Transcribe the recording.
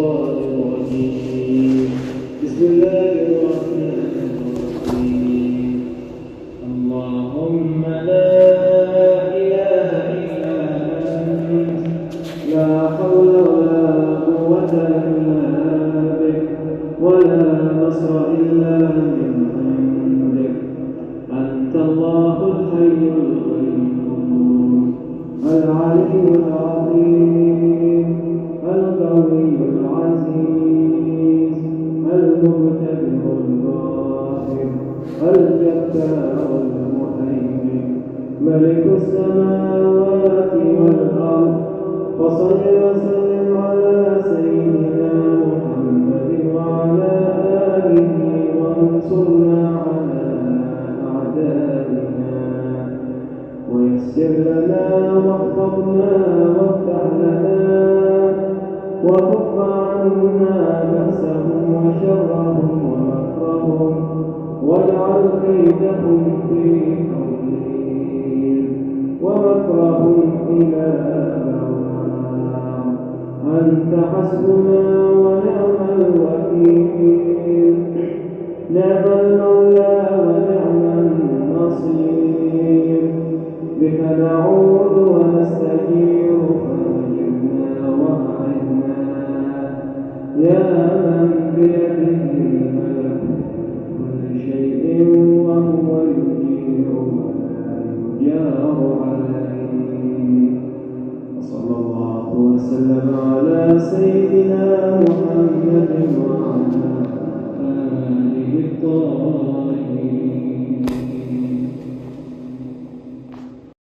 الشيطان الرجيم. بسم الله الرحمن الرحيم. اللهم لا إله إلا أنت، لا حول ولا قوة إلا بك، ولا نصر إلا من عندك. أنت الله الحي القيوم، العلي العظيم، القوي العزيز، المبتدئ الظاهر، الجبار المهيمن، ملك السماوات والأرض. وصل وسلم على سيدنا محمد وعلى آله، وانصرنا على أعدائنا، ويسر لنا واحفظنا وافتح لنا، وكف عنا بأسهم وشرهم ومكرهم، واجعل كيدهم في تضليل ومكرهم إلى بوار. أنت حسبنا ونعم الوكيل، نعم المولى ونعم النصير. بك نعوذ ونستجير فأجبنا وأعنا، يا من بيده ملكوت كل شيء وهو يجير ولا يجار عليه. وصلى الله وسلم على سيدنا محمد وعلى آله الطاهرين.